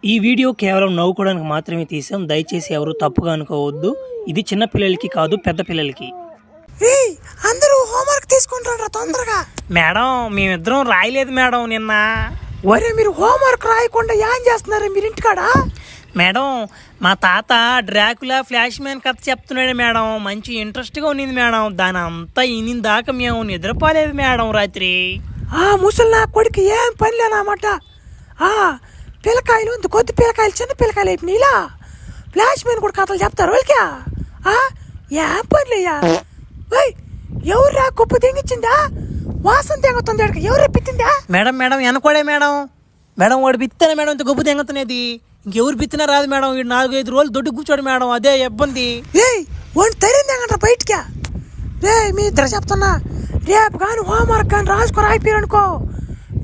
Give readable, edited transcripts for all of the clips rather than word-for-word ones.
ఈ వీడియో కేవలం నవ్వుకోవడానికి మాత్రమే తీసాం. దయచేసి ఎవరు తప్పుగా అనుకోవద్దు. ఇది చిన్న పిల్లలకి కాదు, పెద్ద పిల్లలకి. అందరూ హోంవర్క్ తీసుకుంటారా తొందరగా? మేడం మేమిద్దరం రాయలేదు మేడం నిన్న. ఒరే మీరు హోంవర్క్ రాయకుండా ఏం చేస్తున్నారు మీరు ఇంటికాడ? మేడం మా తాత డ్రాకులా ఫ్లాష్ మ్యాన్ కథ చెప్తున్నాడు మేడం. మంచి ఇంట్రెస్ట్గా ఉన్నింది మేడం. దాని అంతా ఇన్నిన దాకా మేము నిద్రపోలేదు మేడం రాత్రి. ముసలి నా కొడుకు ఏం పని లేనమాట. పిల్లకాయలు ఇంత కొద్ది పిల్లకాయలు చిన్న పిల్లకాయలు అయిపోయినా ఫ్లాష్ మ్యాన్ కూడా కథలు చెప్తారు వాళ్ళకి. ఏం పనిలేయ్యా? ఎవరురా కుప్ప తెంగిచ్చిందా? వాసన తెంగుతుంది. ఎవరు పిత్తిందా? మేడం మేడం వెనకోడే మేడం. మేడం వాడు బిత్తనే మేడం ఇంత గొప్ప తెంగుతున్నది. ఇంకెవరు బిత్తినా రాదు మేడం. వీడు 4-5 రోజులు దొడ్డు కూర్చోడు మేడం. అదే ఇబ్బంది. వాడిని తరిందేంగంటారా బయటికి? మీ ఇద్దరు చెప్తున్నా, రేపు కానీ హోంవర్క్ కానీ రాసుకొని అయిపోయారనుకో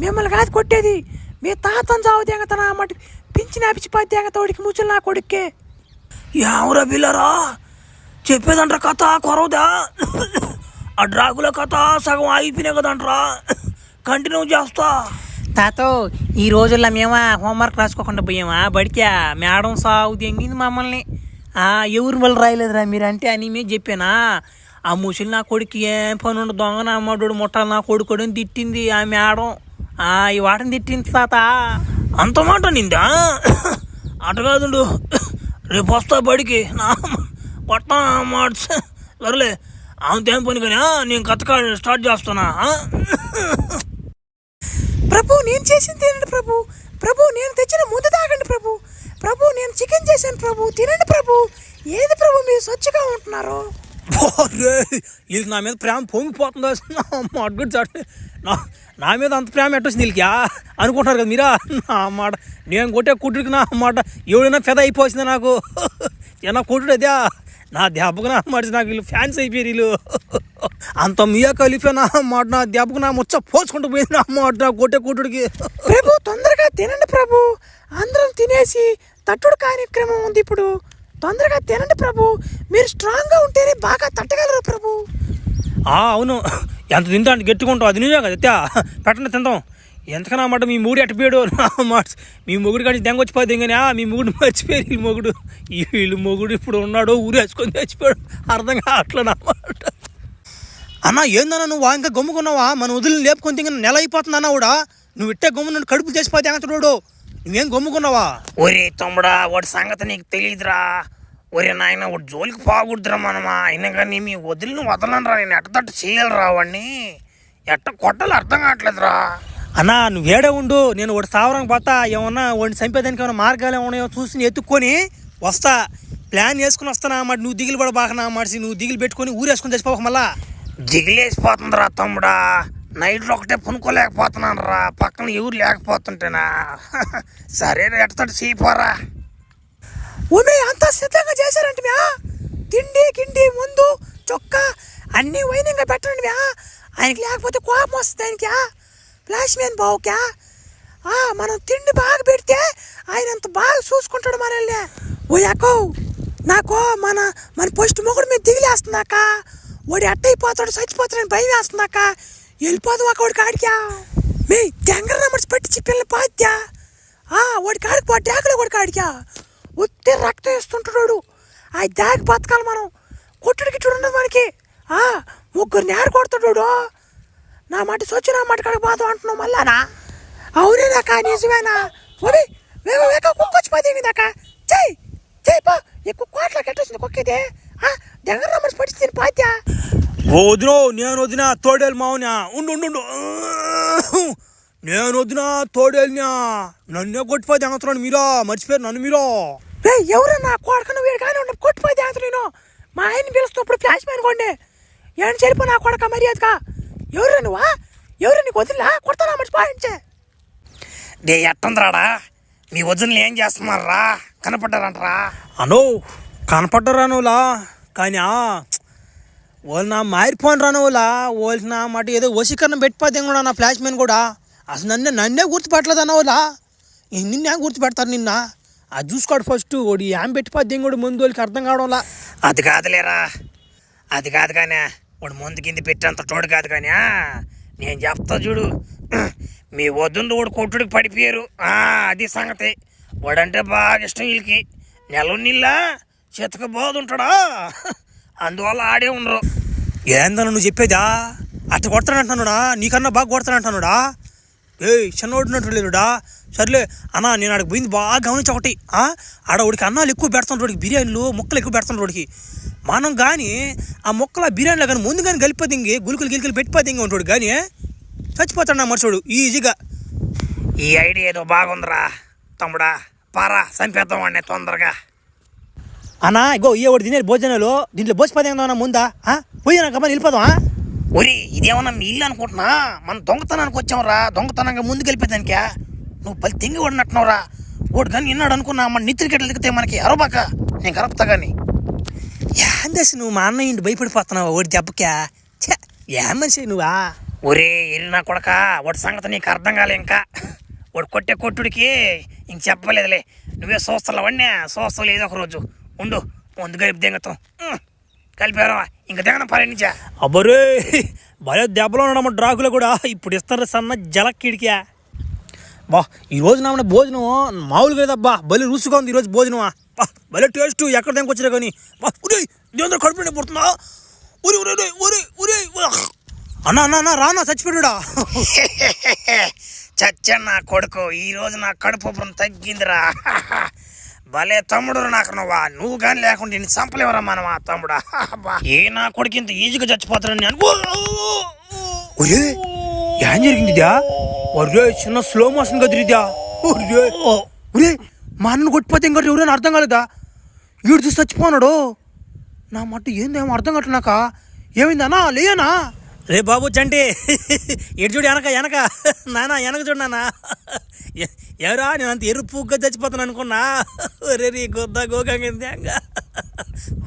మిమ్మల్ని కాదు కొట్టేది. మీ తాతను చావు తెంగతనా అన్నమాట. పింఛన్ ఆపిచ్చిపోయి తెంగతోడికి ముచ్చులు నా కొడుక్కి. ఎవరా పిల్లరా చెప్పేదంటారా కథ కొరవదా? ఆ డ్రాకుల కథ సగం అయిపోయినాయి కదంటారా, కంటిన్యూ చేస్తా. తాతో ఈ రోజుల్లో మేమా హోంవర్క్ రాసుకోకుండా పోయామా బడికా? మేడం సాగు తెంగింది మమ్మల్ని. ఎవరు వాళ్ళు రాయలేదురా మీరంటే అని మేము చెప్పానా? ఆ ముసలి నా కొడుకు ఏం పని ఉండదు, దొంగ నా అమ్మడు ముట్టాలి నా కొడుకుని తిట్టింది ఆ మేడం. ఈ వాటని తిట్టింది తాత. అంత మాట నిందా? అట కాదుండు, రేపు వస్తా బడికి నా కొట్టా మాట. సరేలే అంతేం పని కానీ నేను కథ స్టార్ట్ చేస్తానా? ప్రభు నేను చేసింది తినండి ప్రభు. ప్రభు నేను తెచ్చిన ముందు తాగండి ప్రభు. ప్రభు నేను చికెన్ చేశాను ప్రభు, తినండి ప్రభు. ఏది ప్రభు మీరు స్వచ్ఛగా ఉంటున్నారు? వీళ్ళకి నా మీద ప్రేమ పొంగిపోతుందా? అడ్గుడు చాటు నా మీద అంత ప్రేమ ఎట్టొచ్చింది వీళ్ళకి అనుకుంటున్నారు కదా మీరా? నా మాట నేను కొట్టే కుట్టుడికి నా మాట ఎవడైనా పెద్ద అయిపోయింది నాకు. ఏమన్నా కుట్టుడు అదే నా దెబ్బకు నా మాట నాకు వీళ్ళు ఫ్యాన్స్ అయిపోయారు. వీళ్ళు అంత మీయా కలిపే నా మాట నా దెబ్బకు నా ముచ్చ పోసుకుంటూ పోయింది నా మాట నా కొట్టే కుట్టుడికి. ప్రభు తొందరగా తినండి ప్రభు. అందరం తినేసి తట్టుడు కార్యక్రమం ఉంది ఇప్పుడు. తొందరగా తినండి ప్రభు. మీరు స్ట్రాంగ్గా ఉంటేనే బాగా తట్టగలరు ప్రభు. అవును, ఎంత తింటా అంటే గట్టిగా అది నిజం కదా. పెట్టండి తింటాం. ఎంతకన్నా మాట మీ మూడు ఎట్టపోయాడు నా మాట. మీ మొగుడు కానీ దెంగొచ్చిపోయింది కానీ మీ మొగుడు మర్చిపోయారు. వీళ్ళు మొగుడు వీళ్ళు మొగుడు ఇప్పుడు ఉన్నాడు ఊరేసుకొని తెచ్చిపోయాడు. అర్థం కావట్లే నా మాట. అన్న ఏందన్నా నువ్వు ఇంకా గమ్ముకున్నావా? మన వదిలిని లేపుకొని తింగ నెల అయిపోతుంది అన్న కూడా. నువ్వు ఇట్టే గమ్మున కడుపు చేసిపోతే ఎంగతుడు నువ్వేం గమ్ముకున్నావా? ఒరే తమ్ముడా వాడి సంగతి నీకు తెలియదురా. ఒరే నాయన వాడు జోలికి పోకూడదురా మనమా. అయినా కానీ మీ వదిలిని వదలనరా. నేను ఎట్టతట్టు చేయాలిరా వాడిని. ఎట్ట కొట్టాలి అర్థం కావట్లేదురా. అన్నా నువ్వు వేడే ఉండు. నేను వాడు సావరానికి పోతా. ఏమన్నా వాడిని చంపేదానికి ఏమైనా మార్గాలు ఏమన్నాయో చూసి ఎత్తుక్కొని వస్తా. ప్లాన్ వేసుకుని వస్తానా అన్నమాట. నువ్వు దిగులు పడ బాగా అన్నమాట. నువ్వు దిగులు పెట్టుకొని ఊరేసుకొని చచ్చిపోక మళ్ళా. దిగిలేసిపోతుందిరా తమ్ముడా. నైట్లో ఒకటే పునుకోలేకపోతున్నాను రా. పక్కన ఎవరు లేకపోతుంటేనా. సరే ఎట్టతట్టు చేయిపోరా. అంతా సిద్ధంగా చేశారంటే తిండి గిండి ముందు చొక్కా అన్నీ వైనంగా పెట్టండి. ఆయనకి లేకపోతే కోపం వస్తుంది ఆయనకి. ఫ్లాష్ మ్యాన్ బావుకా మనం తిండి బాగా పెడితే ఆయన అంత బాగా చూసుకుంటాడు మనల్ని. ఓ నాకు మన పోస్ట్ మొగుడు మీద దిగిలేస్తున్నాక వాడు ఎట్టయిపోతాడు చచ్చిపోతాడని భయం వేస్తున్నాక వెళ్ళిపోదాం వాడికి ఆడికా. మీ తెంగర నమ్మడి పట్టించి పిల్లలు పాత్యా వాడికి ఆడికి పో డాకులో వాడికి ఆడికా. ఉత్తే రక్తం వేస్తుంటాడు. ఆ దాగి బతకాలి మనం. కొట్టుడికి చూడండి మనకి. ముగ్గురు నేర కొడుతున్నాడు. నా మాట సొచ్చి నా మాట కాడికి పోతాం అంటున్నావు మళ్ళానా? అవునేనాక నిజమేనా? కుక్కొచ్చి పదిందాక చెయ్యి చెయ్యి పా. ఎక్కువ కోట్లకి ఎట్టొచ్చింది కుక్కేదే. దగ్గర నమ్మడి పట్టించి పాత్యా. ఓ వదినో నేను వదిన తోడేలు మావునా. ఉండు నేను వదిన తోడేలినా. నన్నే కొట్టిపోతే అంటున్నాను మీరా. మర్చిపోయారు నన్ను మీరా. ఎవరన్నా కొడకను వీడు కానీ ఉండ కొట్టిపోతే అంత నేను. మా ఆయన్ని పిలుస్తున్నప్పుడు ఫ్లాష్ మ్యాన్ కొండే ఏమని చెరిపో నా కొడక మర్యాదగా. ఎవరు నువ్వా? ఎవరు నీకు వదిలా కొడతానా మర్చిపోయించే. దే ఎట్టందిరాడా మీ వదినలు ఏం చేస్తున్నారా? కనపడ్డారంటరా? అనో కనపడ్డరా నువ్వులా కానీ వాళ్ళు నా మారిపోను రానువులా. వాళ్ళు నా మాట ఏదో వశీకరణం పెట్టిపోతే కూడా నా ఫ్లాష్ మ్యాన్ కూడా. అసలు నన్నే గుర్తుపెట్టలేదు అన్నవాళ్ళ. నిన్నే గుర్తుపెడతారు నిన్న. అది చూసుకోడు ఫస్ట్. వాడు ఏం పెట్టిపోద్ది కూడా ముందు వాళ్ళకి అర్థం కావడంలా. అది కాదులేరా, అది కాదు కానీ వాడు ముందు కింద పెట్టేంత తోడు కాదు కానీ నేను చెప్తా చూడు. మీ వద్దుండు వాడు కొట్టుడికి పడిపోయారు. అది సంగతి. వాడంటే బాగా ఇష్టం వీళ్ళకి. నెల నీళ్ళ చితక బాదుంటాడా, అందువల్ల ఆడే ఉండరు. ఏందన్నా నువ్వు చెప్పేదా? అట్ట కొడతానంటున్నాడా? నీకన్నా బాగా కొడతానంటున్నాడా? చిన్నోడినట్టు లేదుడా. సర్లే అన్నా, నేను ఆడికి పోయింది బాగా గమనించి ఒకటి. ఆడ వాడికి అన్నాలు ఎక్కువ పెడతాను, రోడికి బిర్యానీలు ముక్కలు ఎక్కువ పెడతాను రోడికి. మనం కానీ ఆ ముక్కలు ఆ బిర్యానీలో కానీ ముందు కానీ కలిపిపోతే ఇంకే గులుకులు గిలుకులు పెట్టిపోతే ఇంక ఉంటాడు కానీ చచ్చిపోతాడు నా మనుషుడు ఈజీగా. ఈ ఐడియా ఏదో బాగుందిరా తమ్ముడా, పారా చంపేద్దాం వాడిని తొందరగా. అన్నా ఇగో ఒకటి తినే భోజనాలు దీంట్లో బోసిపోతే ముందా పోయినా కమ్మని వెళ్ళిపోదాం. ఒరి ఇదేమన్నా మీ ఇల్లు అనుకుంటున్నా? మనం దొంగతనానికి వచ్చాంరా, దొంగతనంగా ముందుకు వెళ్ళిపోయేదానికా? నువ్వు పది తింగి పడినట్టున్నావురా. వాడు కానీ విన్నాడు అనుకున్నా మన నిత్రికెట్లు దిగితే మనకి అరవబాక, నేను కరపుతా కానీ. ఏందేసి నువ్వు మా అన్న ఇంటి భయపడిపోతున్నావు వాడి దెబ్బకా? ఏ మనిషి నువ్వా? ఒరే ఎరినా కొడక, వాడి సంగతి నీకు అర్థం కాలే ఇంకా. వాడు కొట్టే కొట్టుడికి ఇంక చెప్పలేదులే, నువ్వే చూస్తావు వాడినే. చూస్తావు ఏదో ఒక రోజు ఉండు, ముందు కలిపి దింగతాం. కలిపారా ఇంక దిగన పర్యటించా. అబ్బరే భలే దెబ్బలో ఉన్నాడమ్మ డ్రాకులో కూడా. ఇప్పుడు ఇస్తారు సన్న జలక్కిడికా. బా ఈరోజు నా భోజనం మామూలుగా లేదబ్బా, భలే రుచిగా ఉంది ఈరోజు భోజనమా. భలే టేస్ట్, ఎక్కడ దానికి వచ్చినా కానీ. ఉరే దేంద్ర కడుపు పుడుతుందా? ఉరి ఉరే ఉరి ఉరే అన్నా అన్న అన్న రానా చచ్చిపోయాడా? చచ్చా నా కొడుకు, ఈరోజు నా కడుపు తగ్గిందిరా. భలే తమ్ముడు నాకు నువ్వు కానీ లేకుండా నేను చంపలేవరా మనం ఆ తమ్ముడా. ఏ నా కొడుకు ఇంత ఈజీగా చచ్చిపోతాడని అనుకో. ఒరే ఏం జరిగిందిదా? ఒరే చిన్న స్లో మోషన్ కదిరిద్దా? ఒరే మా అన్నను కొట్టిపోతే ఇంకా ఎవరైనా అర్థం కాలేదా? వీడు చూసి చచ్చిపోన్నాడు. నా మట్టు ఏందేమో అర్థం కావట్లేనాక. ఏమైందన్నా లేయనా? రే బాబు చంటి ఎటు చూడు వెనక వెనక నానా వెనక చూడు నాన్న. ఎవరా నేను అంత ఎరుపుగా చచ్చిపోతాను అనుకున్నా. రే రీ గొద్దా గోకంగా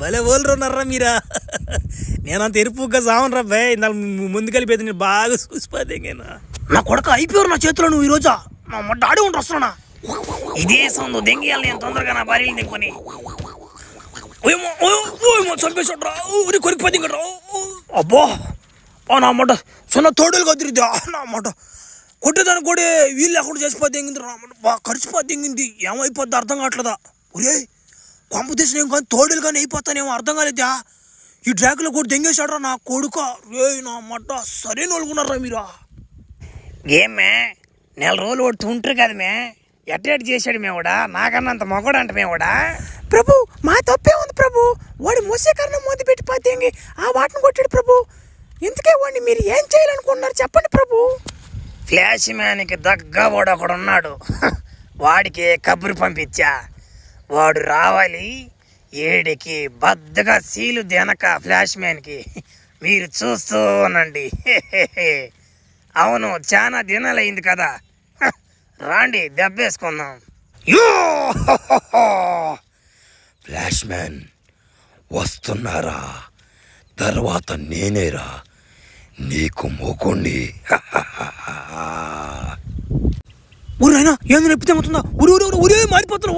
భలే ఓళ్ళు ఉన్నారా మీరా. నేను అంత ఎరుపుగా సావను రా బాయ్. ముందు కలిపేది నేను బాగా చూసిపోతే నా కొడుకు అయిపోయారు నా చేతిలో. నువ్వు ఈరోజు నా మొట్ట ఆడి ఉంటూ వస్తున్నా. ఇదే సౌండ్ దెంగియాలి నేను తొందరగా నా భార్యలు దింకొని. చంపేసాడ్రా కొరికిపోతే ఇంకా. అబ్బో నా మాట చిన్న తోడులు కదిరిద్దా నా మాట. కొట్టేదానికి కూడా వీళ్ళు ఎక్కడ చేసిపోతే ఎంగింది రా బాగా ఖర్చుపోతే ఎంగింది. ఏమైపోద్ది అర్థం కావట్లేదా? ఒరే కాంపిటీషన్ ఏం కానీ తోడులు కానీ అయిపోతానేమో అర్థం కాలేదా? ఈ డ్రాకులో కూడా దెంగేశాడ్రా నా కొడుక. రే నా మాట సరైన వాళ్ళుకున్నారా మీరా? ఏమే నెల రోజులు వాడు ఉంటారు కదా మే, ఎట్టేటి చేశాడు మేవాడా? నాకన్నంత మొగడు అంట మేవాడా? ప్రభు మా తప్పే ఉంది ప్రభు. వాడి మూసేకరణం మొదలు పెట్టిపోతే ఆ వాటిని కొట్టాడు ప్రభు. ఇంతకే వాడిని మీరు ఏం చేయాలనుకుంటున్నారు చెప్పండి ప్రభు. ఫ్లాష్ మ్యాన్కి దగ్గ వాడు ఒకడు ఉన్నాడు, వాడికి కబురు పంపించా. వాడు రావాలి ఏడికి బద్దగా సీలు దెనక ఫ్లాష్ మ్యాన్కి. మీరు చూస్తూ ఉండండి. అవును చాలా దినాలైంది కదా, రాండి దెబ్బేసుకుందాం. ఫ్లాష్ మ్యాన్ వస్తున్నారా? తర్వాత నేనేరా నీకు మొగుణ్ణి. ఊరైనా ఏందో నొప్పి తెగుతుందా? ఊరే మారిపోతున్నా.